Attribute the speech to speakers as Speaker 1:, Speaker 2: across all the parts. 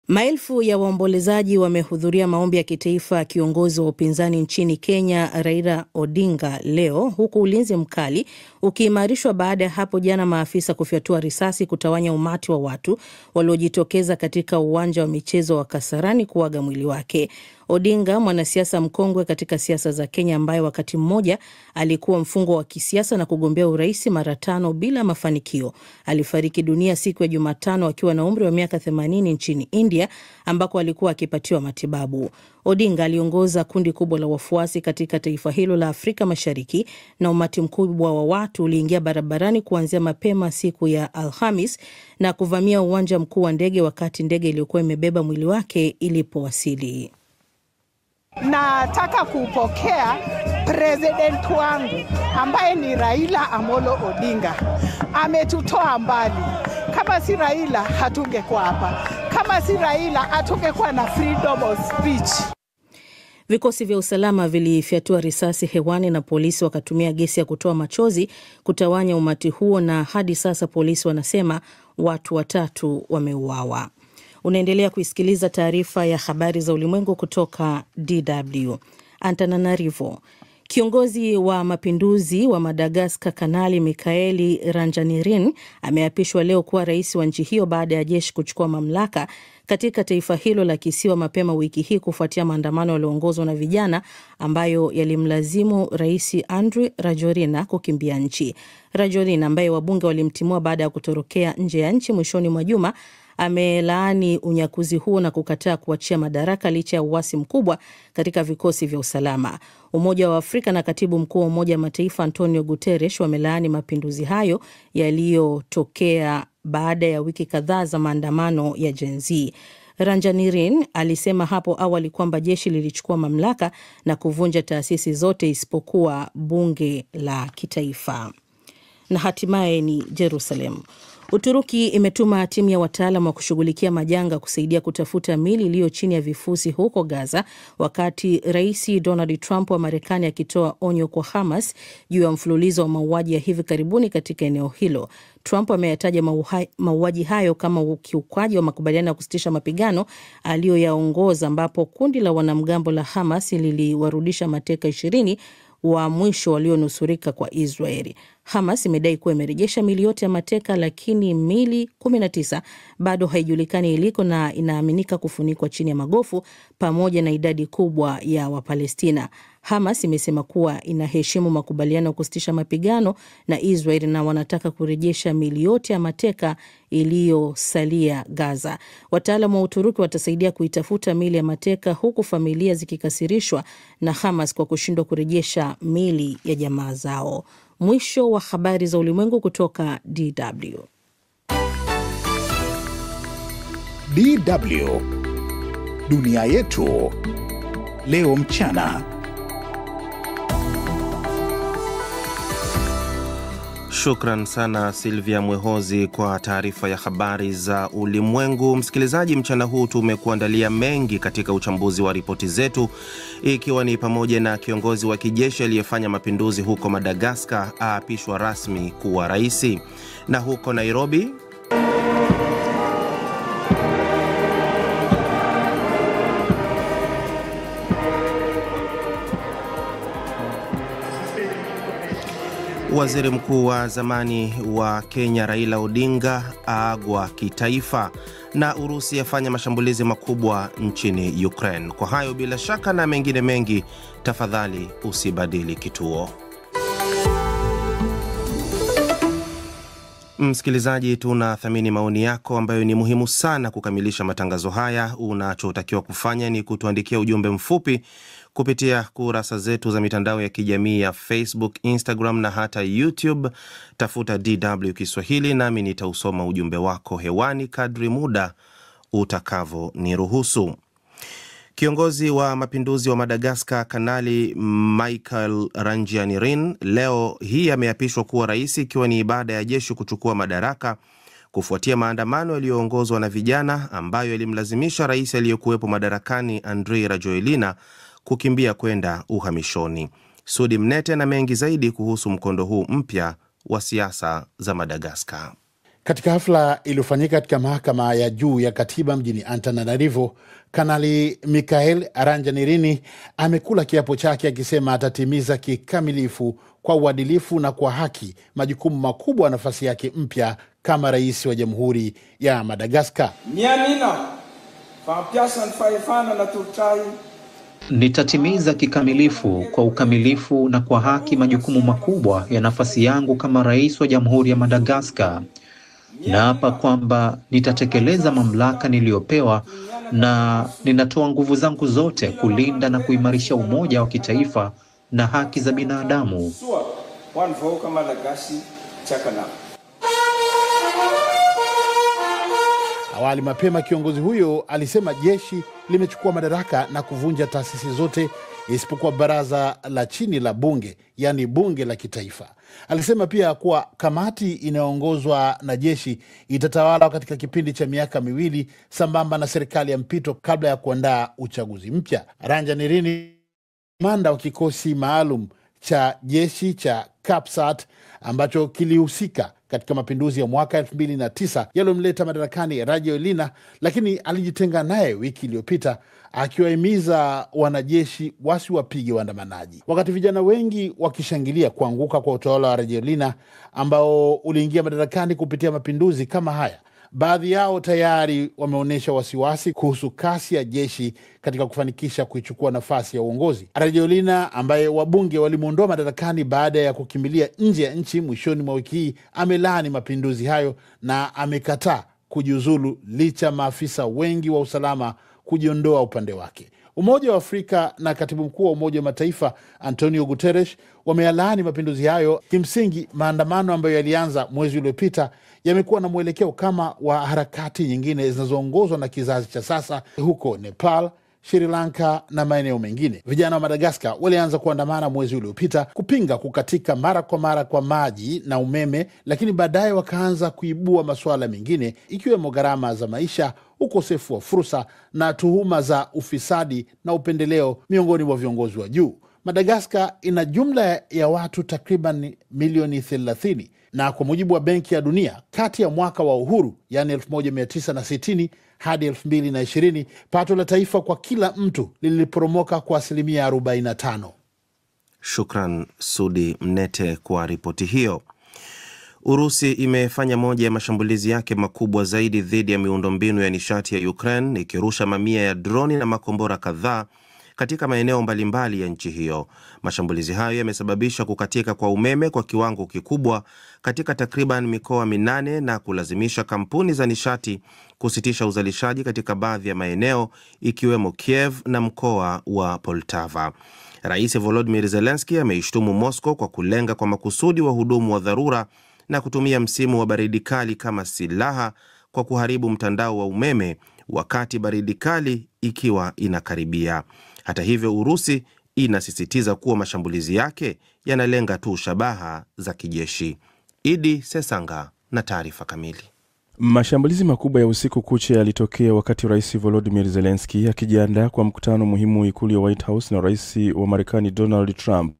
Speaker 1: Maelfu ya waombolezaji wamehudhuria maombi ya kitaifa ya kiongozi wa upinzani nchini Kenya, Raila Odinga leo, huku ulinzi mkali ukiimarishwa baada ya hapo jana maafisa kufyatua risasi kutawanya umati wa watu waliojitokeza katika uwanja wa michezo wa Kasarani kuaga mwili wake. Odinga, mwanasiasa mkongwe katika siasa za Kenya ambaye wakati mmoja alikuwa mfungwa wa kisiasa na kugombea urais mara 5 bila mafanikio, alifariki dunia siku ya Jumatano akiwa na umri wa miaka 80 nchini India ambako alikuwa akipatiwa matibabu. Odinga aliongoza kundi kubwa la wafuasi katika taifa hilo la Afrika Mashariki na umati mkubwa wa watu uliingia barabarani kuanzia mapema siku ya Alhamis na kuvamia uwanja mkuu wa ndege wakati ndege iliyokuwa imebeba mwili wake ilipowasili.
Speaker 2: Nataka kupokea president wangu ambaye ni Raila Amolo Odinga. Ametutoa mbali. Kama si Raila hatungekuwa hapa. Kama si Raila hatungekuwa na freedom of speech.
Speaker 1: Vikosi vya usalama vilifyatua risasi hewani na polisi wakatumia gesi ya kutoa machozi kutawanya umati huo, na hadi sasa polisi wanasema watu 3 wameuawa. Unaendelea kuisikiliza taarifa ya habari za ulimwengu kutoka DW. Antananarivo. Kiongozi wa mapinduzi wa Madagascar Kanali Mikaeli Ranjanirin ameapishwa leo kuwa rais wa nchi hiyo baada ya jeshi kuchukua mamlaka katika taifa hilo la kisiwa mapema wiki hii kufuatia maandamano yaliyoongozwa na vijana ambayo yalimlazimu rais Andry Rajoelina kukimbia nchi. Rajoelina ambaye wabunge walimtimua baada ya kutorokea nje ya nchi mwishoni mwa juma amelaani unyakuzi huo na kukataa kuachia madaraka licha ya uasi mkubwa katika vikosi vya usalama. Umoja wa Afrika na katibu mkuu wa Umoja wa Mataifa Antonio Guterres wamelaani mapinduzi hayo yaliyotokea baada ya wiki kadhaa za maandamano ya Gen Z. Ranjanirin alisema hapo awali kwamba jeshi lilichukua mamlaka na kuvunja taasisi zote isipokuwa bunge la kitaifa. Na hatimaye ni Jerusalem. Uturuki imetuma timu ya wataalam wa kushughulikia majanga kusaidia kutafuta mili iliyo chini ya vifusi huko Gaza, wakati Rais Donald Trump wa Marekani akitoa onyo kwa Hamas juu ya mfululizo wa mauaji ya hivi karibuni katika eneo hilo. Trump ameyataja mauaji hayo kama ukiukaji wa makubaliano ya kusitisha mapigano aliyoyaongoza, ambapo kundi la wanamgambo la Hamas liliwarudisha mateka 20 wa mwisho walionusurika kwa Israeli. Hamas imedai kuwa imerejesha mili yote ya mateka, lakini mili 19 bado haijulikani iliko na inaaminika kufunikwa chini ya magofu pamoja na idadi kubwa ya Wapalestina. Hamas imesema kuwa inaheshimu makubaliano ya kusitisha mapigano na Israeli na wanataka kurejesha mili yote ya mateka iliyosalia Gaza. Wataalamu wa Uturuki watasaidia kuitafuta mili ya mateka, huku familia zikikasirishwa na Hamas kwa kushindwa kurejesha mili ya jamaa zao. Mwisho wa habari za ulimwengu kutoka DW.
Speaker 3: DW Dunia Yetu leo mchana.
Speaker 4: Shukran sana Silvia Mwehozi kwa taarifa ya habari za ulimwengu. Msikilizaji, mchana huu tumekuandalia mengi katika uchambuzi wa ripoti zetu, ikiwa ni pamoja na kiongozi wa kijeshi aliyefanya mapinduzi huko Madagascar aapishwa rasmi kuwa rais, na huko Nairobi waziri mkuu wa zamani wa Kenya Raila Odinga aagwa kitaifa, na Urusi yafanya mashambulizi makubwa nchini Ukraine. Kwa hayo bila shaka na mengine mengi, tafadhali usibadili kituo. Msikilizaji, tunathamini maoni yako ambayo ni muhimu sana kukamilisha matangazo haya. Unachotakiwa kufanya ni kutuandikia ujumbe mfupi kupitia kurasa zetu za mitandao ya kijamii ya Facebook, Instagram na hata YouTube. Tafuta DW Kiswahili nami nitausoma ujumbe wako hewani kadri muda utakavo niruhusu. Kiongozi wa mapinduzi wa Madagascar Kanali Mikaeli Ranjanirin leo hii ameapishwa kuwa rais, ikiwa ni ibada ya jeshi kuchukua madaraka kufuatia maandamano yaliyoongozwa na vijana ambayo yalimlazimisha rais aliyekuwepo madarakani Andry Rajoelina kukimbia kwenda uhamishoni. Sudi Mnete na mengi zaidi kuhusu mkondo huu mpya wa siasa za Madagascar.
Speaker 5: Katika hafla iliyofanyika katika mahakama ya juu ya katiba mjini Antananarivo, Kanali Mikael Aranjanirini amekula kiapo chake akisema atatimiza kikamilifu kwa uadilifu na kwa haki majukumu makubwa nafasi yake mpya kama rais wa Jamhuri ya Madagascar.
Speaker 6: Nitatimiza kikamilifu kwa ukamilifu na kwa haki majukumu makubwa ya nafasi yangu kama rais wa Jamhuri ya Madagascar. Naapa kwamba nitatekeleza mamlaka niliyopewa na ninatoa nguvu zangu zote kulinda na kuimarisha umoja wa kitaifa na haki za binadamu.
Speaker 5: Awali mapema kiongozi huyo alisema jeshi limechukua madaraka na kuvunja taasisi zote isipokuwa baraza la chini la bunge, yani bunge la kitaifa. Alisema pia kuwa kamati inayoongozwa na jeshi itatawala katika kipindi cha miaka miwili sambamba na serikali ya mpito kabla ya kuandaa uchaguzi mpya. Aranjanirini, kamanda wa kikosi maalum cha jeshi cha Kapsat ambacho kilihusika katika mapinduzi ya mwaka 2009 yaliyomleta madarakani Rajoelina, lakini alijitenga naye wiki iliyopita akiwahimiza wanajeshi wasiwapige waandamanaji. Wakati vijana wengi wakishangilia kuanguka kwa utawala wa Rajoelina ambao uliingia madarakani kupitia mapinduzi kama haya, baadhi yao tayari wameonyesha wasiwasi kuhusu kasi ya jeshi katika kufanikisha kuichukua nafasi ya uongozi. Rajoelina ambaye wabunge walimuondoa madarakani baada ya kukimbilia nje ya nchi mwishoni mwa wiki hii, amelaani mapinduzi hayo na amekataa kujiuzulu licha maafisa wengi wa usalama kujiondoa upande wake. Umoja wa Afrika na katibu mkuu wa Umoja wa Mataifa Antonio Guterres wameyalaani mapinduzi hayo. Kimsingi, maandamano ambayo yalianza mwezi uliopita yamekuwa na mwelekeo kama wa harakati nyingine zinazoongozwa na kizazi cha sasa huko Nepal, Sri Lanka na maeneo mengine. Vijana wa Madagascar walianza kuandamana mwezi uliopita kupinga kukatika mara kwa maji na umeme, lakini baadaye wakaanza kuibua masuala mengine ikiwemo gharama za maisha, ukosefu wa fursa na tuhuma za ufisadi na upendeleo miongoni mwa viongozi wa juu. Madagascar ina jumla ya watu takriban milioni 30 na kwa mujibu wa Benki ya Dunia, kati ya mwaka wa uhuru yani 1960 hadi 2020, pato la taifa kwa kila mtu liliporomoka kwa 45%.
Speaker 4: Shukran Sudi Mnete kwa ripoti hiyo. Urusi imefanya moja ya mashambulizi yake makubwa zaidi dhidi ya miundombinu ya nishati ya Ukraine, ikirusha mamia ya droni na makombora kadhaa katika maeneo mbalimbali ya nchi hiyo. Mashambulizi hayo yamesababisha kukatika kwa umeme kwa kiwango kikubwa katika takriban mikoa 8 na kulazimisha kampuni za nishati kusitisha uzalishaji katika baadhi ya maeneo ikiwemo Kiev na mkoa wa Poltava. Rais Volodymyr Zelensky ameishtumu Moscow kwa kulenga kwa makusudi wahudumu wa dharura na kutumia msimu wa baridi kali kama silaha kwa kuharibu mtandao wa umeme wakati baridi kali ikiwa inakaribia. Hata hivyo, Urusi inasisitiza kuwa mashambulizi yake yanalenga tu shabaha za kijeshi. Idi Sesanga na taarifa kamili.
Speaker 7: Mashambulizi makubwa ya usiku kucha yalitokea wakati Rais Volodymyr Zelensky akijiandaa kwa mkutano muhimu ikulu ya White House na Rais wa Marekani Donald Trump.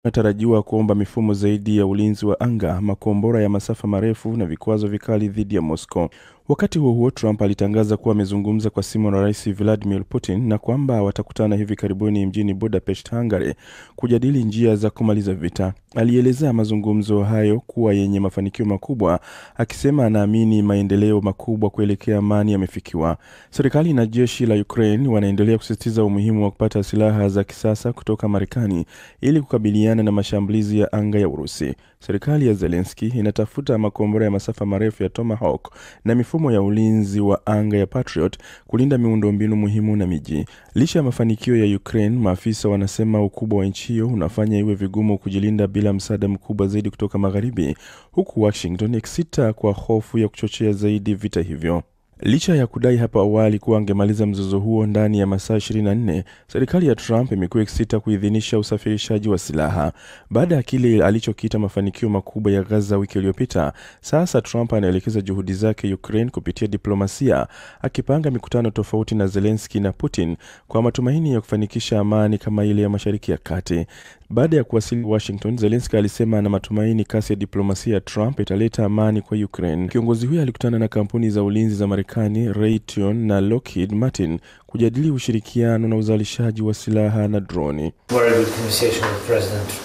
Speaker 7: Anatarajiwa kuomba mifumo zaidi ya ulinzi wa anga, makombora ya masafa marefu na vikwazo vikali dhidi ya Moscow. Wakati huo Trump alitangaza kuwa amezungumza kwa simu na Rais Vladimir Putin na kwamba watakutana hivi karibuni mjini Budapest, Hungary, kujadili njia za kumaliza vita. Alielezea mazungumzo hayo kuwa yenye mafanikio makubwa, akisema anaamini maendeleo makubwa kuelekea amani yamefikiwa. Serikali na jeshi la Ukraine wanaendelea kusisitiza umuhimu wa kupata silaha za kisasa kutoka Marekani ili kukabiliana na mashambulizi ya anga ya Urusi. Serikali ya Zelensky inatafuta makombora ya masafa marefu ya Tomahawk na mifumo ya ulinzi wa anga ya Patriot kulinda miundombinu muhimu na miji. Licha ya mafanikio ya Ukraine, maafisa wanasema ukubwa wa nchi hiyo unafanya iwe vigumu kujilinda bila msaada mkubwa zaidi kutoka magharibi, huku Washington ikisita kwa hofu ya kuchochea zaidi vita hivyo. Licha ya kudai hapo awali kuwa angemaliza mzozo huo ndani ya masaa 24, serikali ya Trump imekuwa ikisita kuidhinisha usafirishaji wa silaha. Baada ya kile alichokiita mafanikio makubwa ya Gaza wiki iliyopita, sasa Trump anaelekeza juhudi zake Ukraine kupitia diplomasia, akipanga mikutano tofauti na Zelensky na Putin kwa matumaini ya kufanikisha amani kama ile ya Mashariki ya Kati. Baada ya kuwasili Washington, Zelensky alisema ana matumaini kasi ya diplomasia ya Trump italeta amani kwa Ukraine. Kiongozi huyo alikutana na kampuni za ulinzi za Marekani, Raytheon na Lockheed Martin kujadili ushirikiano na uzalishaji wa silaha na droni.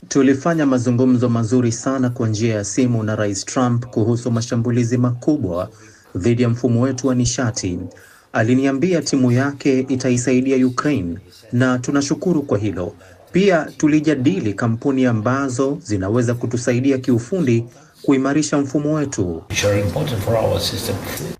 Speaker 6: Tulifanya mazungumzo mazuri sana kwa njia ya simu na Rais Trump kuhusu mashambulizi makubwa dhidi ya mfumo wetu wa nishati. Aliniambia timu yake itaisaidia Ukraine na tunashukuru kwa hilo. Pia tulijadili kampuni ambazo zinaweza kutusaidia kiufundi kuimarisha mfumo wetu.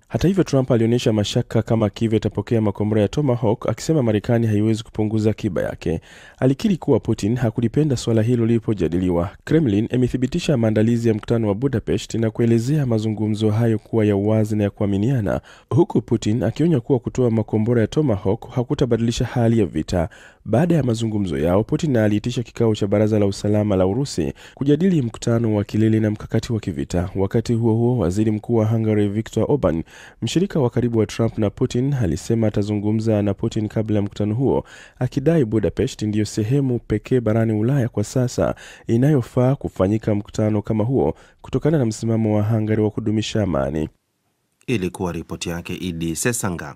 Speaker 7: Hata hivyo, Trump alionyesha mashaka kama Kiev itapokea makombora ya Tomahawk, akisema Marekani haiwezi kupunguza akiba yake. Alikiri kuwa Putin hakulipenda swala hilo lilipojadiliwa. Kremlin imethibitisha maandalizi ya mkutano wa Budapest na kuelezea mazungumzo hayo kuwa ya uwazi na ya kuaminiana, huku Putin akionya kuwa kutoa makombora ya Tomahawk hakutabadilisha hali ya vita. Baada ya mazungumzo yao, Putin aliitisha kikao cha Baraza la Usalama la Urusi kujadili mkutano wa kilele na mkakati wa kivita. Wakati huo huo, waziri mkuu wa Hungary Viktor Orban, mshirika wa karibu wa Trump na Putin, alisema atazungumza na Putin kabla ya mkutano huo, akidai Budapest ndiyo sehemu pekee barani Ulaya kwa sasa inayofaa kufanyika mkutano kama huo kutokana na msimamo wa Hungary wa kudumisha amani.
Speaker 4: Ilikuwa ripoti yake Idi Sesanga.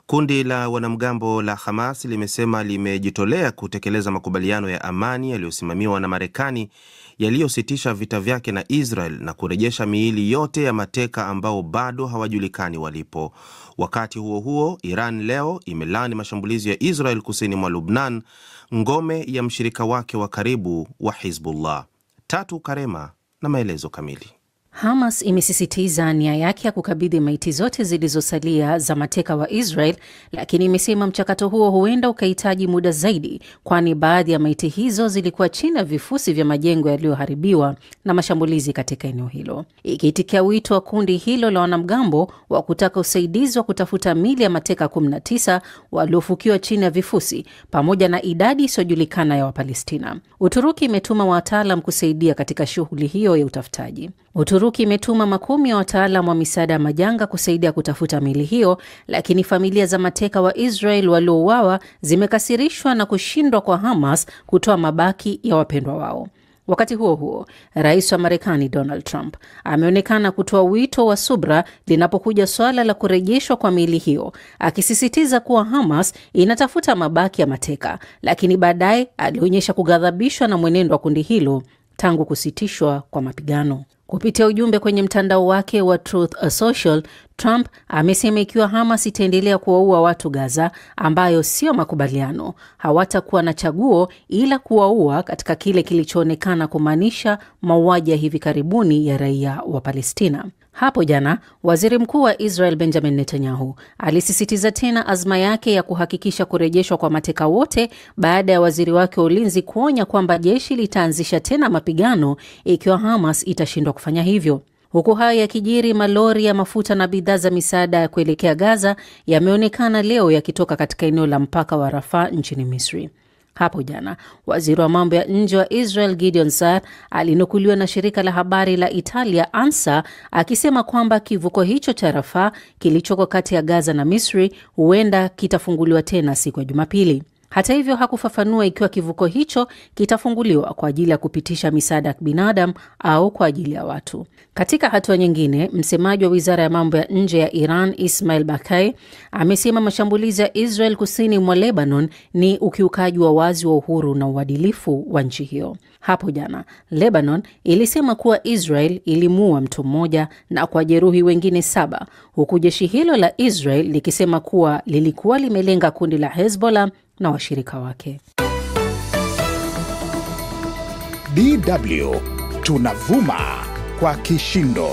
Speaker 4: Kundi la wanamgambo la Hamas limesema limejitolea kutekeleza makubaliano ya amani yaliyosimamiwa na Marekani yaliyositisha vita vyake na Israel na kurejesha miili yote ya mateka ambao bado hawajulikani walipo. Wakati huo huo, Iran leo imelaani mashambulizi ya Israel kusini mwa Lebanon, ngome ya mshirika wake wa karibu wa Hizbullah. Tatu Karema na maelezo kamili.
Speaker 8: Hamas imesisitiza nia yake ya kukabidhi maiti zote zilizosalia za mateka wa Israel, lakini imesema mchakato huo huenda ukahitaji muda zaidi, kwani baadhi ya maiti hizo zilikuwa chini ya vifusi vya majengo yaliyoharibiwa na mashambulizi katika eneo hilo. Ikiitikia wito wa kundi hilo la wanamgambo wa kutaka usaidizi wa kutafuta miili ya mateka 19 waliofukiwa chini ya vifusi pamoja na idadi isiyojulikana ya Wapalestina, Uturuki imetuma wataalam kusaidia katika shughuli hiyo ya utafutaji. Uturuki imetuma makumi ya wataalam wa misaada ya majanga kusaidia kutafuta miili hiyo, lakini familia za mateka wa Israel waliouawa zimekasirishwa na kushindwa kwa Hamas kutoa mabaki ya wapendwa wao. Wakati huo huo, Rais wa Marekani Donald Trump ameonekana kutoa wito wa subra linapokuja swala la kurejeshwa kwa miili hiyo, akisisitiza kuwa Hamas inatafuta mabaki ya mateka, lakini baadaye alionyesha kughadhabishwa na mwenendo wa kundi hilo tangu kusitishwa kwa mapigano. Kupitia ujumbe kwenye mtandao wake wa Truth Social, Trump amesema ikiwa Hamas itaendelea kuwaua watu Gaza, ambayo sio makubaliano, hawatakuwa na chaguo ila kuwaua katika kile kilichoonekana kumaanisha mauaji ya hivi karibuni ya raia wa Palestina. Hapo jana, Waziri Mkuu wa Israel Benjamin Netanyahu alisisitiza tena azma yake ya kuhakikisha kurejeshwa kwa mateka wote baada ya waziri wake wa ulinzi kuonya kwamba jeshi litaanzisha tena mapigano ikiwa Hamas itashindwa kufanya hivyo. Huku hayo yakijiri, malori ya mafuta na bidhaa za misaada ya kuelekea Gaza yameonekana leo yakitoka katika eneo la mpaka wa Rafah nchini Misri. Hapo jana, waziri wa mambo ya nje wa Israel Gideon Saar alinukuliwa na shirika la habari la Italia ANSA akisema kwamba kivuko hicho cha Rafah kilichoko kati ya Gaza na Misri huenda kitafunguliwa tena siku ya Jumapili. Hata hivyo, hakufafanua ikiwa kivuko hicho kitafunguliwa kwa ajili ya kupitisha misaada ya binadamu au kwa ajili ya watu. Katika hatua nyingine, msemaji wa Wizara ya Mambo ya Nje ya Iran Ismail Bakai amesema mashambulizi ya Israel kusini mwa Lebanon ni ukiukaji wa wazi wa uhuru na uadilifu wa nchi hiyo. Hapo jana, Lebanon ilisema kuwa Israel ilimuua mtu mmoja na kujeruhi wengine 7, huku jeshi hilo la Israel likisema kuwa lilikuwa limelenga kundi la Hezbollah na washirika wake.
Speaker 3: DW tunavuma kwa kishindo.